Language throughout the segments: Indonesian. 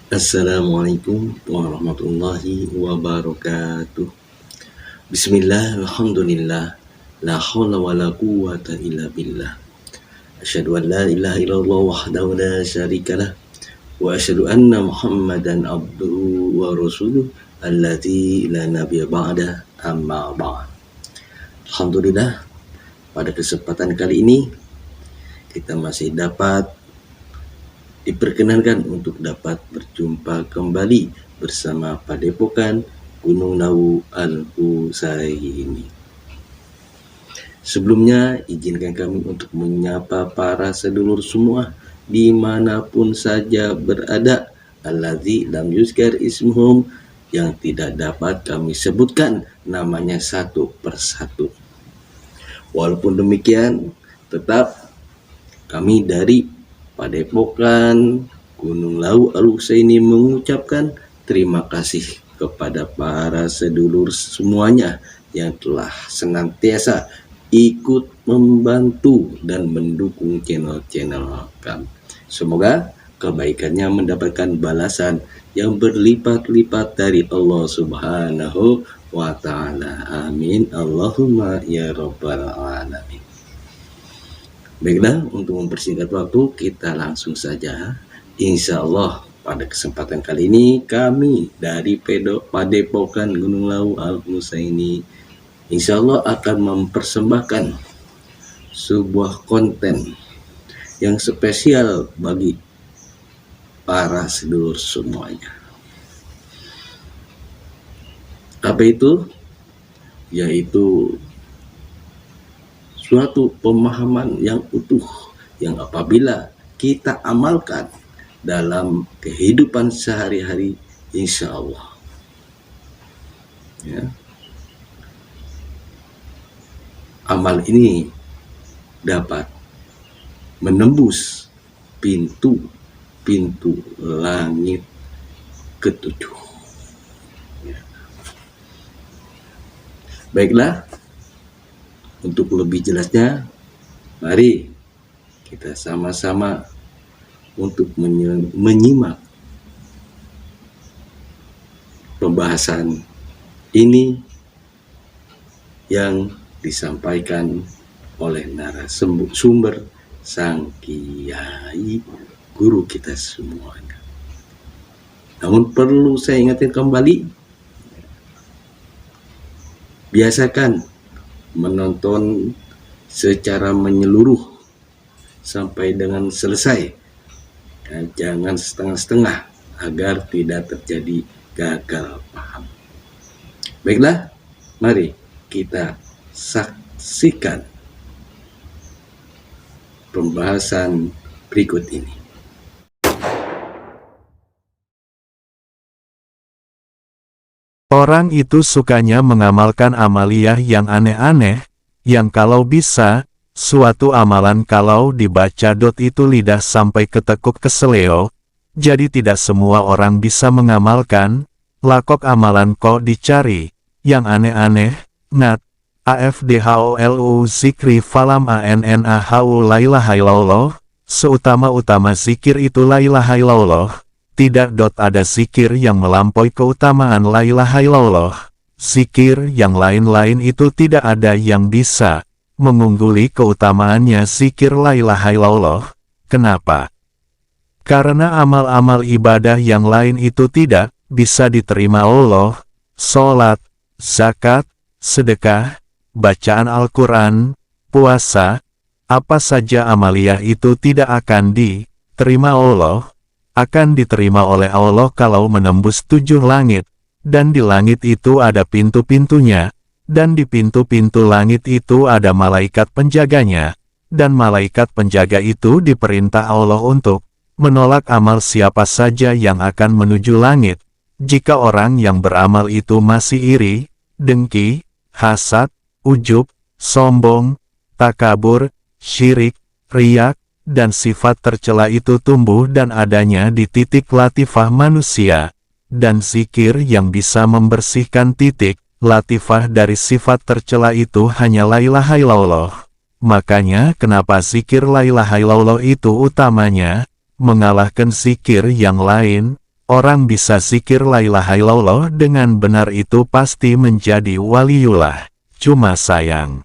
Assalamualaikum warahmatullahi wabarakatuh. Bismillah, alhamdulillah, la hawla wa la quwwata illa billah. Asyhadu an la ilaha illallah wahdahu la syarikalah wa asyhadu anna Muhammadan abduhu wa rasuluh alladzi la nabiyya ba'da amma ba'd. Alhamdulillah, pada kesempatan kali ini kita masih dapat diperkenankan untuk dapat berjumpa kembali bersama Padepokan Gunung Lawu Al-Husaini. Sebelumnya, izinkan kami untuk menyapa para sedulur semua dimanapun saja berada, alladzi lam yuzkar ismuhum, yang tidak dapat kami sebutkan namanya satu persatu. Walaupun demikian, tetap kami dari Padepokan Gunung Lawu Al-Husaini mengucapkan terima kasih kepada para sedulur semuanya yang telah senantiasa ikut membantu dan mendukung channel-channel kami. Semoga kebaikannya mendapatkan balasan yang berlipat-lipat dari Allah Subhanahu wa Ta'ala. Amin. Allahumma ya Rabbal Alamin. Baiklah, untuk mempersingkat waktu, kita langsung saja. Insya Allah pada kesempatan kali ini kami dari Padepokan Gunung Lawu Al-Husaini insya Allah akan mempersembahkan sebuah konten yang spesial bagi para sedulur semuanya. Apa itu? Yaitu suatu pemahaman yang utuh yang apabila kita amalkan dalam kehidupan sehari-hari, insya Allah ya, amal ini dapat menembus pintu langit ketujuh ya. Baiklah, untuk lebih jelasnya, mari kita sama-sama untuk menyimak pembahasan ini yang disampaikan oleh narasumber sang kiai guru kita semuanya. Namun perlu saya ingatkan kembali, biasakan menonton secara menyeluruh sampai dengan selesai, jangan setengah-setengah agar tidak terjadi gagal paham. Baiklah, mari kita saksikan pembahasan berikut ini. Orang itu sukanya mengamalkan amaliyah yang aneh-aneh, yang kalau bisa, suatu amalan kalau dibaca itu lidah sampai ketekuk keseleo, jadi tidak semua orang bisa mengamalkan, lakok amalan kok dicari, yang aneh-aneh, nat, afdholu zikri falam annahu la ilaha illallah, seutama-utama zikir itu la ilaha illallah. Tidak ada zikir yang melampaui keutamaan la ilaha illallah. Zikir yang lain-lain itu tidak ada yang bisa mengungguli keutamaannya zikir la ilaha illallah. Kenapa? Karena amal-amal ibadah yang lain itu tidak bisa diterima Allah. Sholat, zakat, sedekah, bacaan Al-Quran, puasa, apa saja amaliyah itu tidak akan diterima Allah. Akan diterima oleh Allah kalau menembus 7 langit, dan di langit itu ada pintu-pintunya, dan di pintu-pintu langit itu ada malaikat penjaganya, dan malaikat penjaga itu diperintah Allah untuk menolak amal siapa saja yang akan menuju langit. Jika orang yang beramal itu masih iri, dengki, hasad, ujub, sombong, takabur, syirik, riyak, dan sifat tercela itu tumbuh dan adanya di titik latifah manusia, dan zikir yang bisa membersihkan titik latifah dari sifat tercela itu hanya la ilaha illallah. Makanya kenapa zikir la ilaha illallah itu utamanya mengalahkan zikir yang lain, orang bisa zikir la ilaha illallah dengan benar itu pasti menjadi waliullah. Cuma sayang,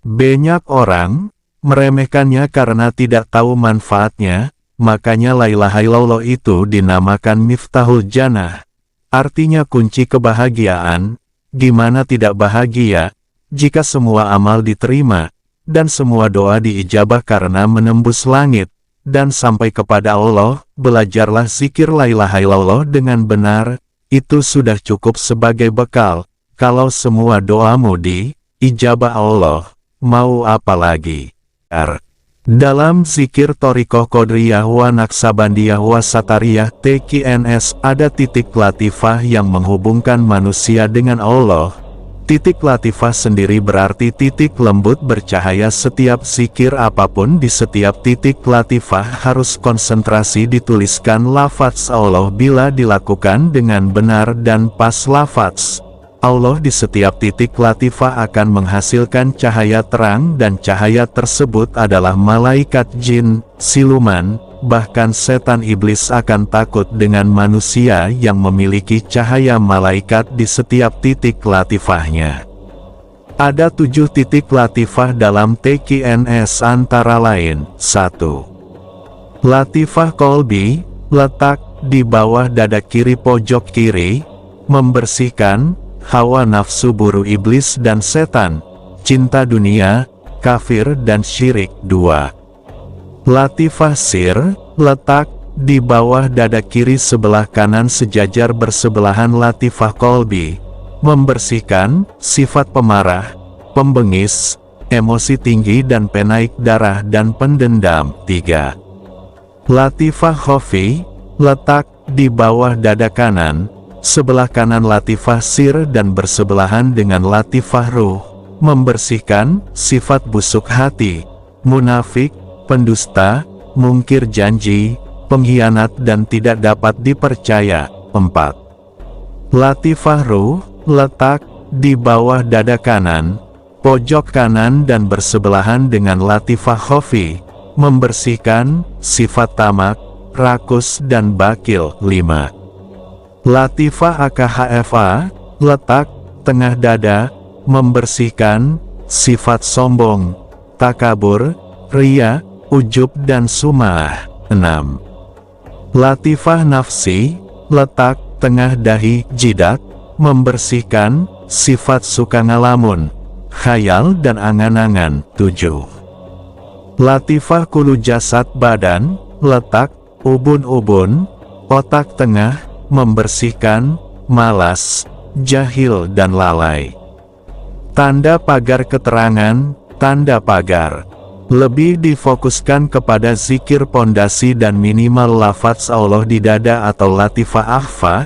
banyak orang meremehkannya karena tidak tahu manfaatnya, makanya la ilaha illallah itu dinamakan Miftahul Jannah. Artinya kunci kebahagiaan. Gimana tidak bahagia jika semua amal diterima, dan semua doa diijabah karena menembus langit, dan sampai kepada Allah. Belajarlah zikir la ilaha illallah dengan benar, itu sudah cukup sebagai bekal. Kalau semua doamu diijabah Allah, mau apa lagi? Dalam zikir Thariqah Qadiriyah wa Naqsabandiyah wa Satariyah TQNS ada titik latifah yang menghubungkan manusia dengan Allah. Titik latifah sendiri berarti titik lembut bercahaya. Setiap zikir apapun di setiap titik latifah harus konsentrasi dituliskan lafaz Allah bila dilakukan dengan benar dan pas. Lafaz Allah di setiap titik latifah akan menghasilkan cahaya terang, dan cahaya tersebut adalah malaikat jin, siluman, bahkan setan iblis akan takut dengan manusia yang memiliki cahaya malaikat di setiap titik latifahnya. Ada 7 titik latifah dalam TQNS antara lain. 1. Latifah Qalbi, letak di bawah dada kiri pojok kiri, membersihkan hawa nafsu buru iblis dan setan, cinta dunia, kafir dan syirik. 2. Latifah Sir, letak di bawah dada kiri sebelah kanan sejajar bersebelahan latifah Qalbi, membersihkan sifat pemarah, pembengis, emosi tinggi dan penaik darah dan pendendam. 3. Latifah Khafi, letak di bawah dada kanan sebelah kanan latifah Sir dan bersebelahan dengan latifah Ruh, membersihkan sifat busuk hati, munafik, pendusta, mungkir janji, pengkhianat dan tidak dapat dipercaya. 4. Latifah Ruh, letak di bawah dada kanan pojok kanan dan bersebelahan dengan latifah Khafi, membersihkan sifat tamak, rakus dan bakil. 5. Latifah AKHFA, letak tengah dada, membersihkan sifat sombong, takabur, ria, ujub dan sum'ah. 6. Latifah Nafsi, letak tengah dahi jidat, membersihkan sifat suka ngalamun, khayal dan angan-angan. 7. Latifah Kulu Jasad Badan, letak ubun-ubun, otak tengah, membersihkan malas, jahil dan lalai. Tanda pagar keterangan, tanda pagar. Lebih difokuskan kepada zikir pondasi dan minimal lafaz Allah di dada atau latifah akhfa,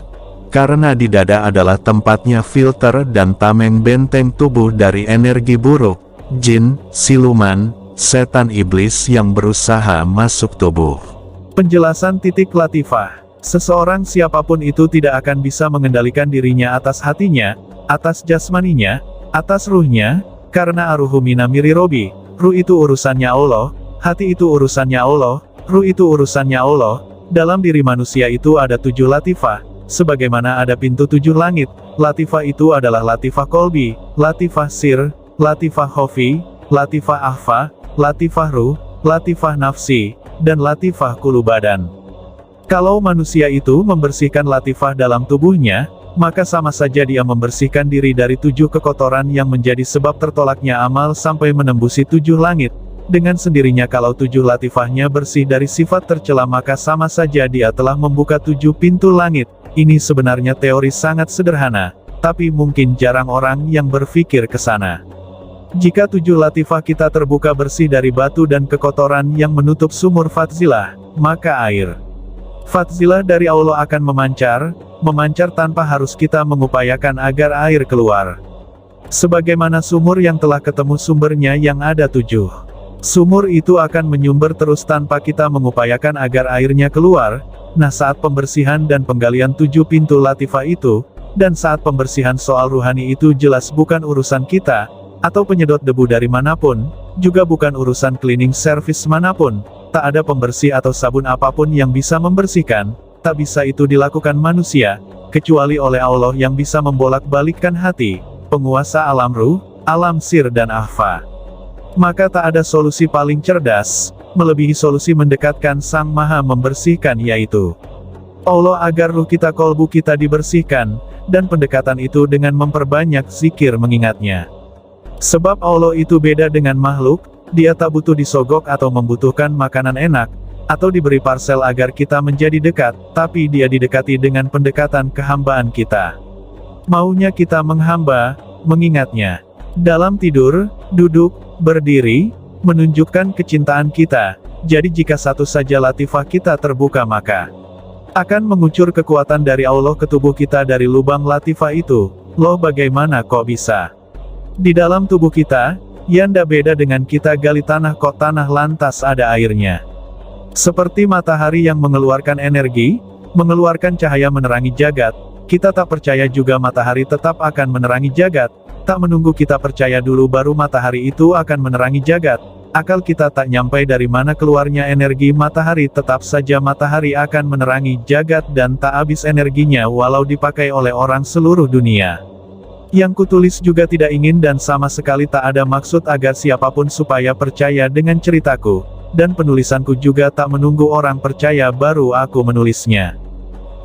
karena di dada adalah tempatnya filter dan tameng benteng tubuh dari energi buruk, jin, siluman, setan iblis yang berusaha masuk tubuh. Penjelasan titik latifah. Seseorang siapapun itu tidak akan bisa mengendalikan dirinya atas hatinya, atas jasmaninya, atas ruhnya, karena aruhu minamiri robi. Ruh itu urusannya Allah, hati itu urusannya Allah, ruh itu urusannya Allah. Dalam diri manusia itu ada 7 latifah, sebagaimana ada pintu 7 langit. Latifah itu adalah latifah Qalbi, latifah Sir, latifah Khafi, latifah Akhfa, latifah Ruh, latifah Nafsi, dan latifah Kulu Badan. Kalau manusia itu membersihkan latifah dalam tubuhnya, maka sama saja dia membersihkan diri dari 7 kekotoran yang menjadi sebab tertolaknya amal sampai menembusi 7 langit. Dengan sendirinya kalau 7 latifahnya bersih dari sifat tercela maka sama saja dia telah membuka 7 pintu langit. Ini sebenarnya teori sangat sederhana, tapi mungkin jarang orang yang berpikir ke sana. Jika 7 latifah kita terbuka bersih dari batu dan kekotoran yang menutup sumur Fatzilah, maka air Fatzilah dari Allah akan memancar tanpa harus kita mengupayakan agar air keluar. Sebagaimana sumur yang telah ketemu sumbernya yang ada 7. Sumur itu akan menyumber terus tanpa kita mengupayakan agar airnya keluar. Nah, saat pembersihan dan penggalian 7 pintu latifah itu, dan saat pembersihan soal ruhani itu jelas bukan urusan kita, atau penyedot debu dari manapun, juga bukan urusan cleaning service manapun. Tak ada pembersih atau sabun apapun yang bisa membersihkan, tak bisa itu dilakukan manusia, kecuali oleh Allah yang bisa membolak-balikkan hati, penguasa alam ruh, alam sir dan ahfa. Maka tak ada solusi paling cerdas, melebihi solusi mendekatkan Sang Maha Membersihkan, yaitu Allah, agar ruh kita, kolbu kita dibersihkan, dan pendekatan itu dengan memperbanyak zikir mengingatnya. Sebab Allah itu beda dengan makhluk, Dia tak butuh disogok atau membutuhkan makanan enak, atau diberi parsel agar kita menjadi dekat, tapi Dia didekati dengan pendekatan kehambaan kita. Maunya kita menghamba, mengingatnya. Dalam tidur, duduk, berdiri, menunjukkan kecintaan kita. Jadi jika satu saja latifah kita terbuka, maka akan mengucur kekuatan dari Allah ke tubuh kita dari lubang latifah itu. Loh, bagaimana kok bisa? Di dalam tubuh kita, Yanda beda dengan kita gali tanah, kok tanah lantas ada airnya. Seperti matahari yang mengeluarkan energi, mengeluarkan cahaya menerangi jagat, kita tak percaya juga matahari tetap akan menerangi jagat, tak menunggu kita percaya dulu baru matahari itu akan menerangi jagat. Akal kita tak nyampai dari mana keluarnya energi matahari, tetap saja matahari akan menerangi jagat dan tak habis energinya walau dipakai oleh orang seluruh dunia. Yang kutulis juga tidak ingin dan sama sekali tak ada maksud agar siapapun supaya percaya dengan ceritaku, dan penulisanku juga tak menunggu orang percaya baru aku menulisnya.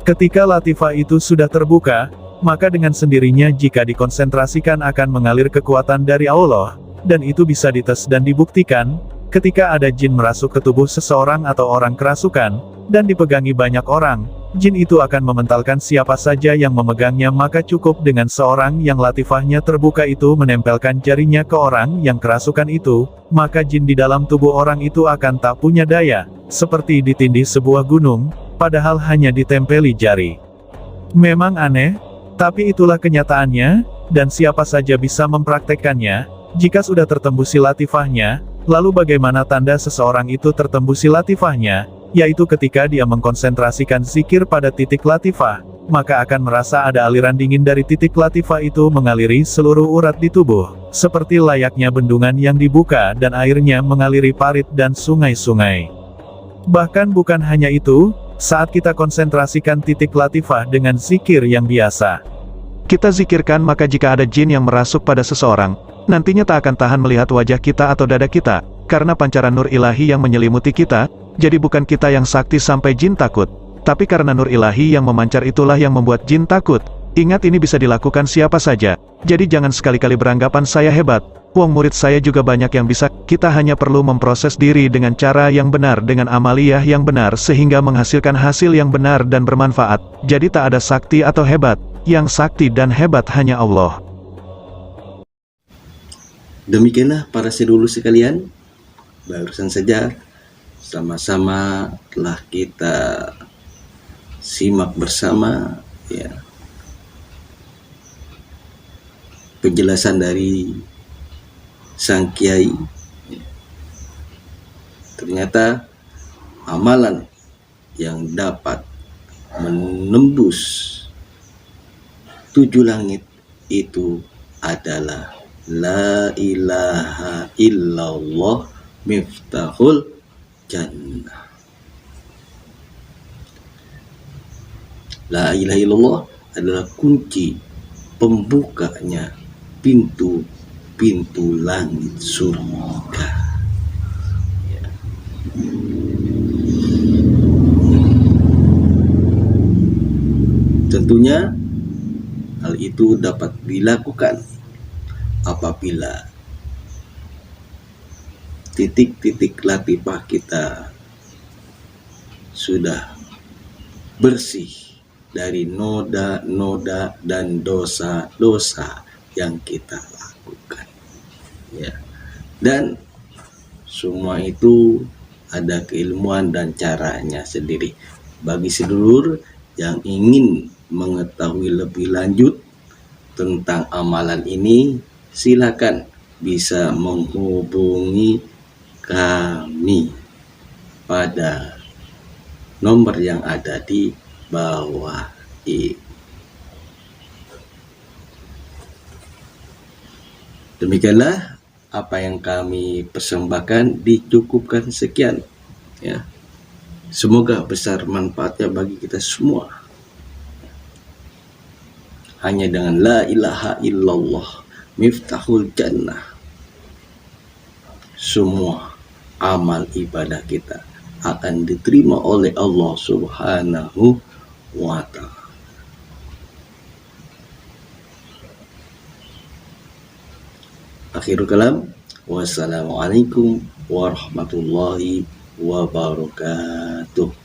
Ketika latifah itu sudah terbuka, maka dengan sendirinya jika dikonsentrasikan akan mengalir kekuatan dari Allah, dan itu bisa dites dan dibuktikan, ketika ada jin merasuk ke tubuh seseorang atau orang kerasukan, dan dipegangi banyak orang, jin itu akan mementalkan siapa saja yang memegangnya, maka cukup dengan seorang yang latifahnya terbuka itu menempelkan jarinya ke orang yang kerasukan itu, maka jin di dalam tubuh orang itu akan tak punya daya, seperti ditindih sebuah gunung, padahal hanya ditempeli jari. Memang aneh, tapi itulah kenyataannya, dan siapa saja bisa mempraktekkannya, jika sudah tertembusi latifahnya. Lalu bagaimana tanda seseorang itu tertembusi latifahnya? Yaitu ketika dia mengkonsentrasikan zikir pada titik latifah, maka akan merasa ada aliran dingin dari titik latifah itu mengaliri seluruh urat di tubuh, seperti layaknya bendungan yang dibuka dan airnya mengaliri parit dan sungai-sungai. Bahkan bukan hanya itu, saat kita konsentrasikan titik latifah dengan zikir yang biasa, kita zikirkan, maka jika ada jin yang merasuk pada seseorang, nantinya tak akan tahan melihat wajah kita atau dada kita, karena pancaran nur ilahi yang menyelimuti kita. Jadi bukan kita yang sakti sampai jin takut, tapi karena nur ilahi yang memancar itulah yang membuat jin takut. Ingat, ini bisa dilakukan siapa saja, jadi jangan sekali-kali beranggapan saya hebat, wong murid saya juga banyak yang bisa. Kita hanya perlu memproses diri dengan cara yang benar, dengan amaliyah yang benar, sehingga menghasilkan hasil yang benar dan bermanfaat. Jadi tak ada sakti atau hebat, yang sakti dan hebat hanya Allah. Demikianlah para sedulur sekalian, barusan saja sama-sama telah kita simak bersama ya penjelasan dari Sang Kiai. Ternyata amalan yang dapat menembus 7 langit itu adalah La ilaha illallah miftahul jannah. La ilaha illallah adalah kunci pembukanya pintu-pintu langit surga. Ya. Tentunya hal itu dapat dilakukan apabila titik-titik latifah kita sudah bersih dari noda-noda dan dosa-dosa yang kita lakukan. Ya. Dan semua itu ada keilmuan dan caranya sendiri. Bagi sedulur yang ingin mengetahui lebih lanjut tentang amalan ini, silakan bisa menghubungi kami pada nomor yang ada di bawah ini. Demikianlah apa yang kami persembahkan, dicukupkan sekian ya. Semoga besar manfaatnya bagi kita semua. Hanya dengan la ilaha illallah miftahul jannah, semua amal ibadah kita akan diterima oleh Allah Subhanahu wa ta'ala. Akhirul kalam, wassalamualaikum warahmatullahi wabarakatuh.